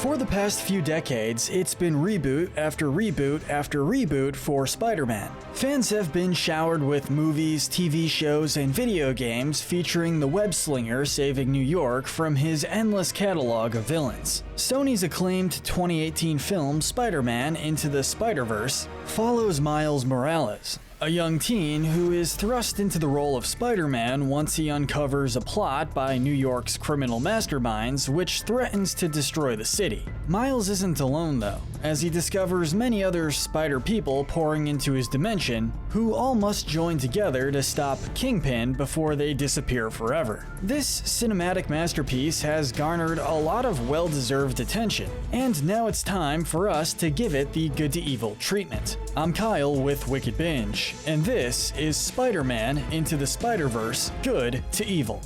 For the past few decades, it's been reboot after reboot after reboot for Spider-Man. Fans have been showered with movies, TV shows, and video games featuring the Web-Slinger saving New York from his endless catalog of villains. Sony's acclaimed 2018 film Spider-Man Into the Spider-Verse follows Miles Morales, a young teen who is thrust into the role of Spider-Man once he uncovers a plot by New York's criminal masterminds which threatens to destroy the city. Miles isn't alone though, as he discovers many other spider people pouring into his dimension who all must join together to stop Kingpin before they disappear forever. This cinematic masterpiece has garnered a lot of well-deserved attention, and now it's time for us to give it the good to evil treatment. I'm Kyle with Wicked Binge, and this is Spider-Man Into the Spider-Verse Good to Evil.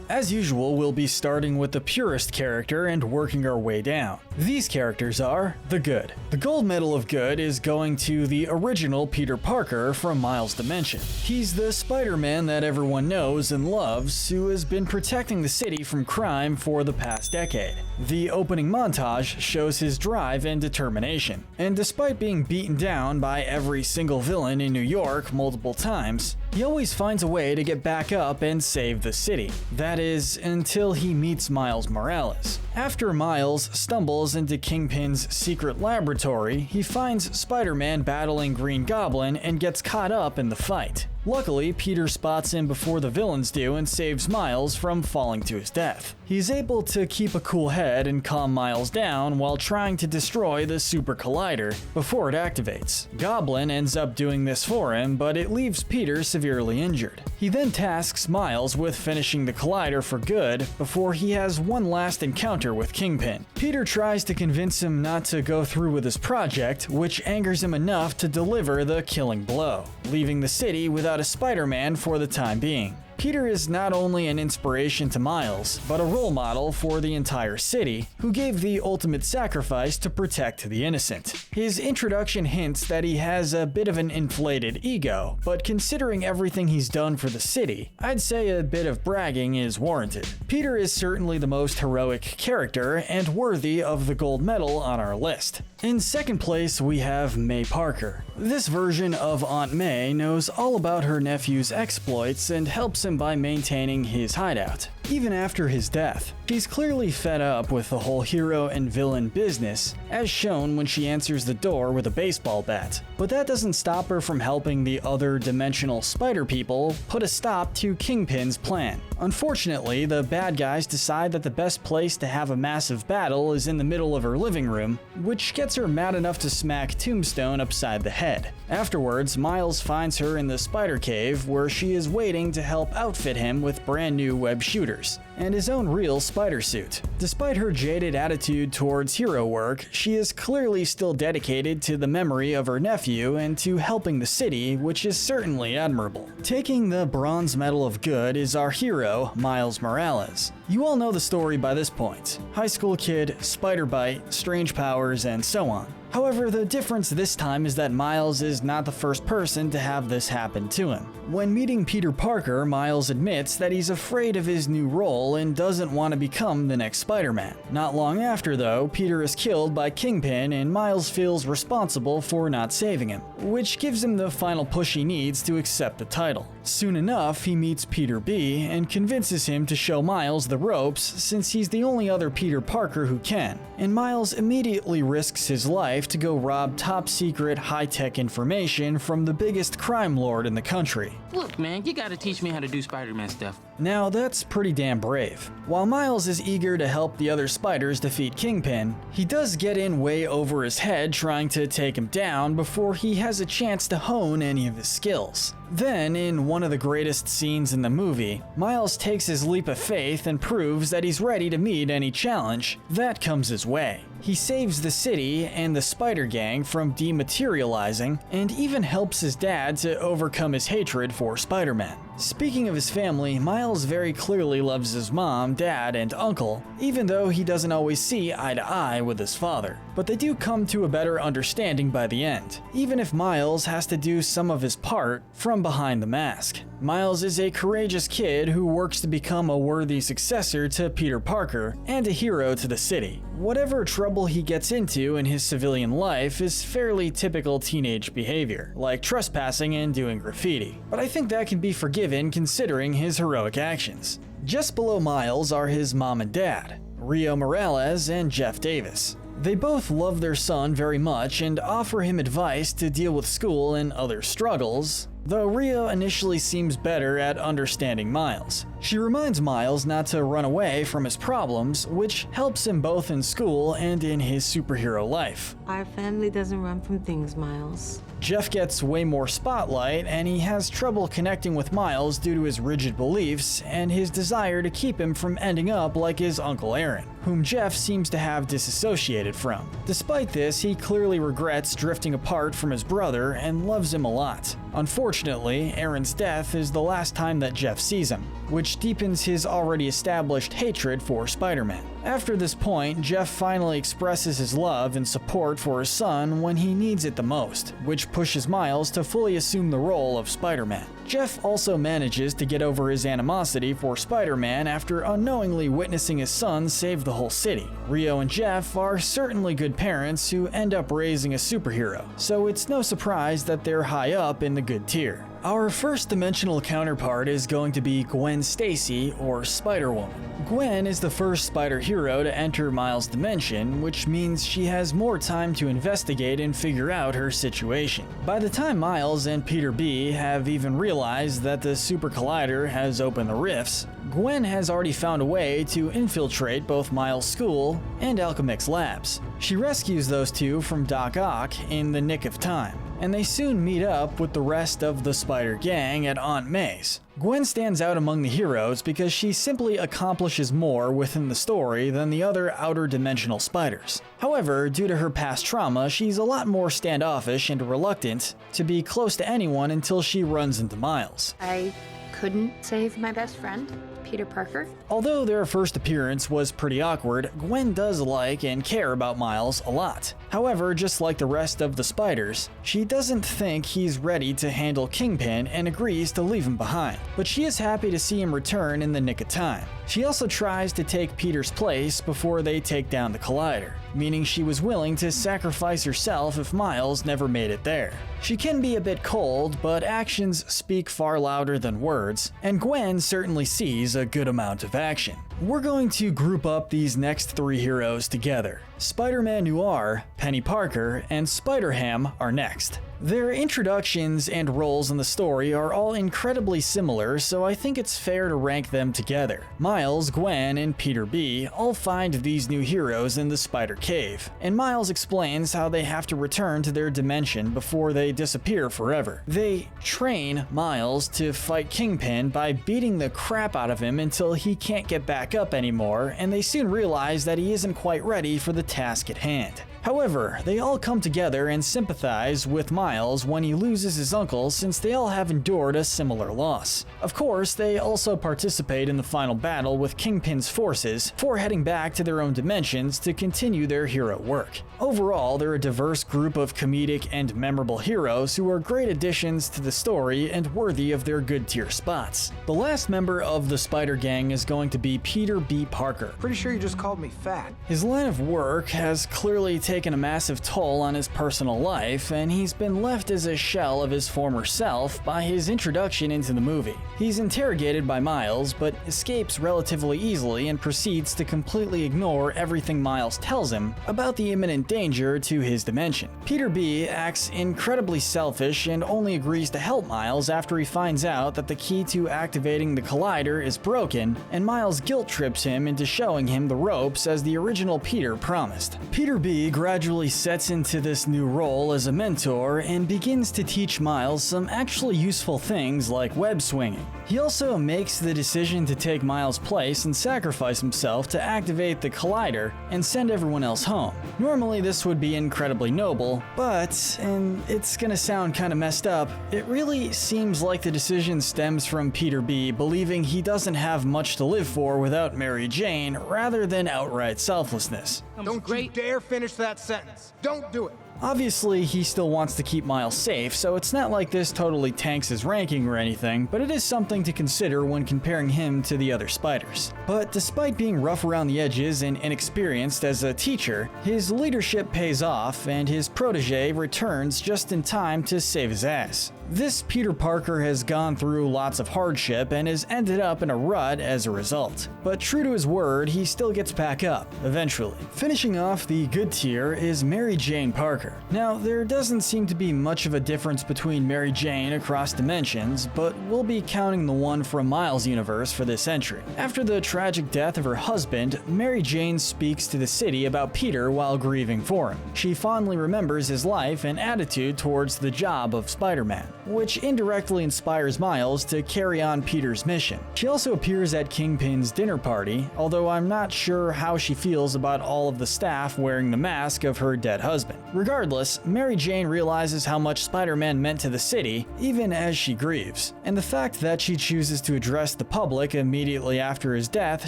As usual, we'll be starting with the purest character and working our way down. These characters are the good. The gold medal of good is going to the original Peter Parker from Miles' Dimension. He's the Spider-Man that everyone knows and loves, who has been protecting the city from crime for the past decade. The opening montage shows his drive and determination, and despite being beaten down by every single villain in New York multiple times, he always finds a way to get back up and save the city. That is, until he meets Miles Morales. After Miles stumbles into Kingpin's secret laboratory, he finds Spider-Man battling Green Goblin and gets caught up in the fight. Luckily, Peter spots him before the villains do and saves Miles from falling to his death. He's able to keep a cool head and calm Miles down while trying to destroy the Super Collider before it activates. Goblin ends up doing this for him, but it leaves Peter severely injured. He then tasks Miles with finishing the Collider for good before he has one last encounter with Kingpin. Peter tries to convince him not to go through with his project, which angers him enough to deliver the killing blow, leaving the city without a Spider-Man for the time being. Peter is not only an inspiration to Miles, but a role model for the entire city, who gave the ultimate sacrifice to protect the innocent. His introduction hints that he has a bit of an inflated ego, but considering everything he's done for the city, I'd say a bit of bragging is warranted. Peter is certainly the most heroic character and worthy of the gold medal on our list. In second place, we have May Parker. This version of Aunt May knows all about her nephew's exploits and helps him by maintaining his hideout, even after his death. She's clearly fed up with the whole hero and villain business, as shown when she answers the door with a baseball bat. But that doesn't stop her from helping the other dimensional spider people put a stop to Kingpin's plan. Unfortunately, the bad guys decide that the best place to have a massive battle is in the middle of her living room, which gets her mad enough to smack Tombstone upside the head. Afterwards, Miles finds her in the spider cave where she is waiting to help outfit him with brand new web shooters and his own real spider suit. Despite her jaded attitude towards hero work, she is clearly still dedicated to the memory of her nephew and to helping the city, which is certainly admirable. Taking the bronze medal of good is our hero, Miles Morales. You all know the story by this point. High school kid, spider bite, strange powers, and so on. However, the difference this time is that Miles is not the first person to have this happen to him. When meeting Peter Parker, Miles admits that he's afraid of his new role and doesn't want to become the next Spider-Man. Not long after, though, Peter is killed by Kingpin and Miles feels responsible for not saving him, which gives him the final push he needs to accept the title. Soon enough, he meets Peter B and convinces him to show Miles the ropes since he's the only other Peter Parker who can, and Miles immediately risks his life to go rob top-secret, high-tech information from the biggest crime lord in the country. Look, man, you gotta teach me how to do Spider-Man stuff. Now, that's pretty damn brave. While Miles is eager to help the other spiders defeat Kingpin, he does get in way over his head trying to take him down before he has a chance to hone any of his skills. Then, in one of the greatest scenes in the movie, Miles takes his leap of faith and proves that he's ready to meet any challenge that comes his way. He saves the city and the Spider Gang from dematerializing, and even helps his dad to overcome his hatred for Spider-Man. Speaking of his family, Miles very clearly loves his mom, dad, and uncle, even though he doesn't always see eye to eye with his father. but they do come to a better understanding by the end, even if Miles has to do some of his part from behind the mask. Miles is a courageous kid who works to become a worthy successor to Peter Parker and a hero to the city. Whatever trouble he gets into in his civilian life is fairly typical teenage behavior, like trespassing and doing graffiti, but I think that can be forgiven considering his heroic actions. Just below Miles are his mom and dad, Rio Morales and Jeff Davis. They both love their son very much and offer him advice to deal with school and other struggles, though Rio initially seems better at understanding Miles. She reminds Miles not to run away from his problems, which helps him both in school and in his superhero life. Our family doesn't run from things, Miles. Jeff gets way more spotlight, and he has trouble connecting with Miles due to his rigid beliefs and his desire to keep him from ending up like his Uncle Aaron, whom Jeff seems to have disassociated from. Despite this, he clearly regrets drifting apart from his brother and loves him a lot. Unfortunately, Aaron's death is the last time that Jeff sees him, which deepens his already established hatred for Spider-Man. After this point, Jeff finally expresses his love and support for his son when he needs it the most, which pushes Miles to fully assume the role of Spider-Man. Jeff also manages to get over his animosity for Spider-Man after unknowingly witnessing his son save the whole city. Rio and Jeff are certainly good parents who end up raising a superhero, so it's no surprise that they're high up in the good tier. Our first dimensional counterpart is going to be Gwen Stacy, or Spider-Woman. Gwen is the first spider hero to enter Miles' dimension, which means she has more time to investigate and figure out her situation. By the time Miles and Peter B have even realized that the Super Collider has opened the rifts, Gwen has already found a way to infiltrate both Miles' school and Alchemix Labs. She rescues those two from Doc Ock in the nick of time, and they soon meet up with the rest of the Spider Gang at Aunt May's. Gwen stands out among the heroes because she simply accomplishes more within the story than the other outer dimensional spiders. However, due to her past trauma, she's a lot more standoffish and reluctant to be close to anyone until she runs into Miles. I couldn't save my best friend, Peter Parker. Although their first appearance was pretty awkward, Gwen does like and care about Miles a lot. However, just like the rest of the spiders, she doesn't think he's ready to handle Kingpin and agrees to leave him behind. But she is happy to see him return in the nick of time. She also tries to take Peter's place before they take down the Collider, meaning she was willing to sacrifice herself if Miles never made it there. She can be a bit cold, but actions speak far louder than words, and Gwen certainly sees a good amount of action. We're going to group up these next three heroes together. Spider-Man Noir, Penny Parker, and Spider-Ham are next. Their introductions and roles in the story are all incredibly similar, so I think it's fair to rank them together. Miles, Gwen, and Peter B all find these new heroes in the Spider Cave, and Miles explains how they have to return to their dimension before they disappear forever. They train Miles to fight Kingpin by beating the crap out of him until he can't get back up anymore, and they soon realize that he isn't quite ready for the task at hand. However, they all come together and sympathize with Miles when he loses his uncle, since they all have endured a similar loss. Of course, they also participate in the final battle with Kingpin's forces before heading back to their own dimensions to continue their hero work. Overall, they're a diverse group of comedic and memorable heroes who are great additions to the story and worthy of their good tier spots. The last member of the Spider Gang is going to be Peter B. Parker. Pretty sure you just called me fat. His line of work has clearly taken a massive toll on his personal life, and he's been left as a shell of his former self by his introduction into the movie. He's interrogated by Miles, but escapes relatively easily and proceeds to completely ignore everything Miles tells him about the imminent danger to his dimension. Peter B acts incredibly selfish and only agrees to help Miles after he finds out that the key to activating the Collider is broken, and Miles guilt trips him into showing him the ropes as the original Peter promised. Peter B gradually sets into this new role as a mentor and begins to teach Miles some actually useful things like web swinging. He also makes the decision to take Miles' place and sacrifice himself to activate the Collider and send everyone else home. Normally this would be incredibly noble, but, and it's gonna sound kinda messed up, it really seems like the decision stems from Peter B believing he doesn't have much to live for without Mary Jane rather than outright selflessness. Don't you dare finish that that sentence. Don't do it. Obviously, he still wants to keep Miles safe, so it's not like this totally tanks his ranking or anything, but it is something to consider when comparing him to the other spiders. But despite being rough around the edges and inexperienced as a teacher, his leadership pays off and his protege returns just in time to save his ass. This Peter Parker has gone through lots of hardship and has ended up in a rut as a result. But true to his word, he still gets back up, eventually. Finishing off the good tier is Mary Jane Parker. Now, there doesn't seem to be much of a difference between Mary Jane across dimensions, but we'll be counting the one from Miles' universe for this entry. After the tragic death of her husband, Mary Jane speaks to the city about Peter while grieving for him. She fondly remembers his life and attitude towards the job of Spider-Man, which indirectly inspires Miles to carry on Peter's mission. She also appears at Kingpin's dinner party, although I'm not sure how she feels about all of the staff wearing the mask of her dead husband. Regardless, Mary Jane realizes how much Spider-Man meant to the city, even as she grieves. And the fact that she chooses to address the public immediately after his death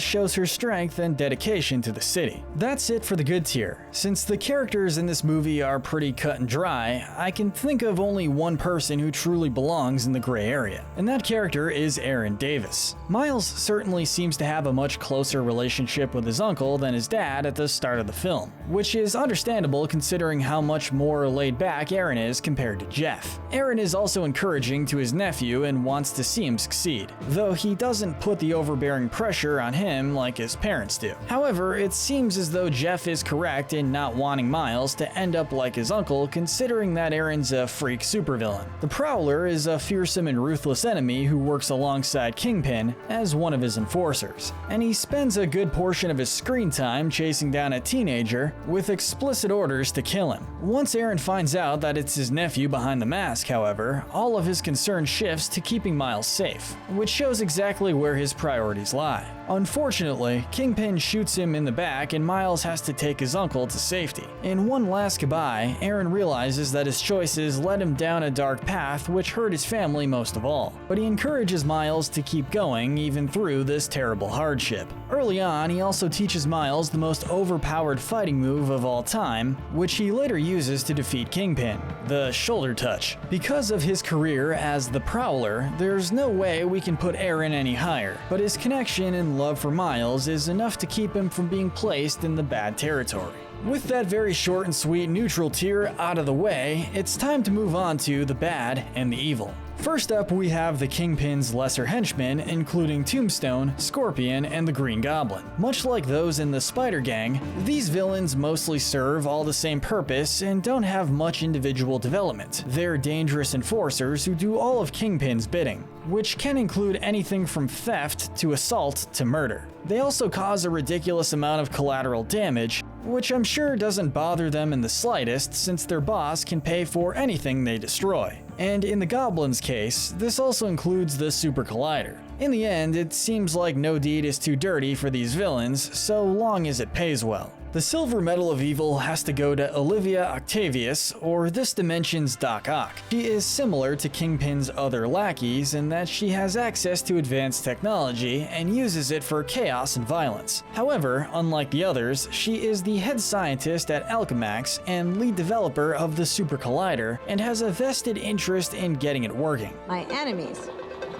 shows her strength and dedication to the city. That's it for the good tier. Since the characters in this movie are pretty cut and dry, I can think of only one person who truly belongs in the gray area, and that character is Aaron Davis. Miles certainly seems to have a much closer relationship with his uncle than his dad at the start of the film, which is understandable considering how much more laid back Aaron is compared to Jeff. Aaron is also encouraging to his nephew and wants to see him succeed, though he doesn't put the overbearing pressure on him like his parents do. However, it seems as though Jeff is correct in not wanting Miles to end up like his uncle, considering that Aaron's a freak supervillain. The Prowler is a fearsome and ruthless enemy who works alongside Kingpin as one of his enforcers, and he spends a good portion of his screen time chasing down a teenager with explicit orders to kill him. Once Aaron finds out that it's his nephew behind the mask, however, all of his concern shifts to keeping Miles safe, which shows exactly where his priorities lie. Unfortunately, Kingpin shoots him in the back and Miles has to take his uncle to safety. In one last goodbye, Aaron realizes that his choices led him down a dark path which hurt his family most of all, but he encourages Miles to keep going even through this terrible hardship. Early on, he also teaches Miles the most overpowered fighting move of all time, which he later uses to defeat Kingpin, the shoulder touch. Because of his career as the Prowler, there's no way we can put Aaron any higher, but his connection and love for Miles is enough to keep him from being placed in the bad territory. With that very short and sweet neutral tier out of the way, it's time to move on to the bad and the evil. First up, we have the Kingpin's lesser henchmen, including Tombstone, Scorpion, and the Green Goblin. Much like those in the Spider Gang, these villains mostly serve all the same purpose and don't have much individual development. They're dangerous enforcers who do all of Kingpin's bidding, which can include anything from theft to assault to murder. They also cause a ridiculous amount of collateral damage, which I'm sure doesn't bother them in the slightest since their boss can pay for anything they destroy. And in the Goblin's case, this also includes the Super Collider. In the end, it seems like no deed is too dirty for these villains, so long as it pays well. The silver medal of evil has to go to Olivia Octavius, or this dimension's Doc Ock. She is similar to Kingpin's other lackeys in that she has access to advanced technology and uses it for chaos and violence. However, unlike the others, she is the head scientist at Alchemax and lead developer of the Super Collider and has a vested interest in getting it working. My enemies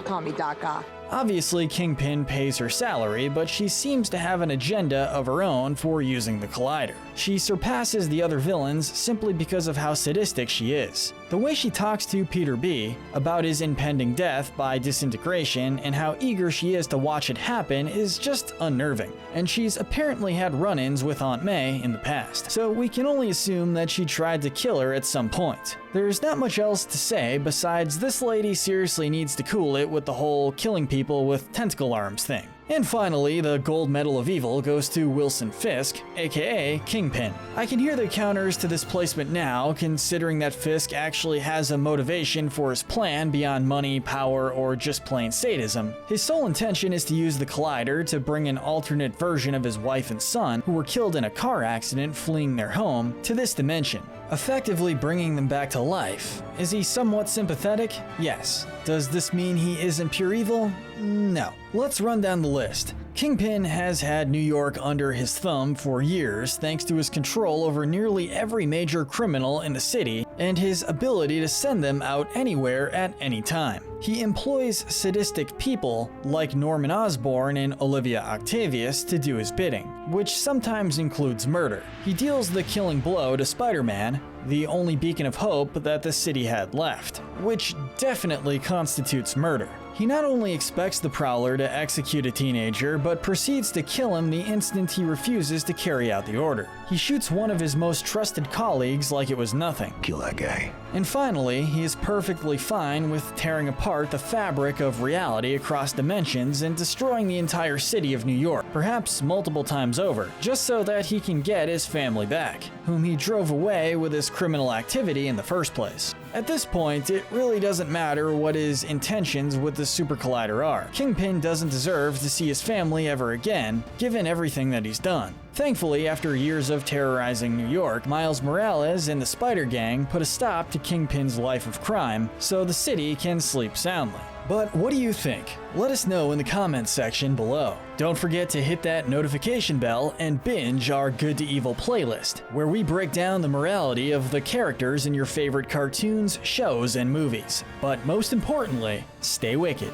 call me Doc Ock. Obviously, Kingpin pays her salary, but she seems to have an agenda of her own for using the Collider. She surpasses the other villains simply because of how sadistic she is. The way she talks to Peter B about his impending death by disintegration and how eager she is to watch it happen is just unnerving. And she's apparently had run-ins with Aunt May in the past, so we can only assume that she tried to kill her at some point. There's not much else to say besides this lady seriously needs to cool it with the whole killing people with tentacle arms thing. And finally, the gold medal of evil goes to Wilson Fisk, aka Kingpin. I can hear the counters to this placement now, considering that Fisk actually has a motivation for his plan beyond money, power, or just plain sadism. His sole intention is to use the Collider to bring an alternate version of his wife and son, who were killed in a car accident fleeing their home, to this dimension, effectively bringing them back to life. Is he somewhat sympathetic? Yes. Does this mean he isn't pure evil? No. Let's run down the list. Kingpin has had New York under his thumb for years thanks to his control over nearly every major criminal in the city and his ability to send them out anywhere at any time. He employs sadistic people like Norman Osborn and Olivia Octavius to do his bidding, which sometimes includes murder. He deals the killing blow to Spider-Man, the only beacon of hope that the city had left, which definitely constitutes murder. He not only expects the Prowler to execute a teenager, but proceeds to kill him the instant he refuses to carry out the order. He shoots one of his most trusted colleagues like it was nothing. Kill that guy. And finally, he is perfectly fine with tearing apart the fabric of reality across dimensions and destroying the entire city of New York, perhaps multiple times over, just so that he can get his family back, whom he drove away with his criminal activity in the first place. At this point, it really doesn't matter what his intentions with the Super Collider are. Kingpin doesn't deserve to see his family ever again, given everything that he's done. Thankfully, after years of terrorizing New York, Miles Morales and the Spider Gang put a stop to Kingpin's life of crime, so the city can sleep soundly. But what do you think? Let us know in the comments section below. Don't forget to hit that notification bell and binge our Good to Evil playlist, where we break down the morality of the characters in your favorite cartoons, shows, and movies. But most importantly, stay wicked.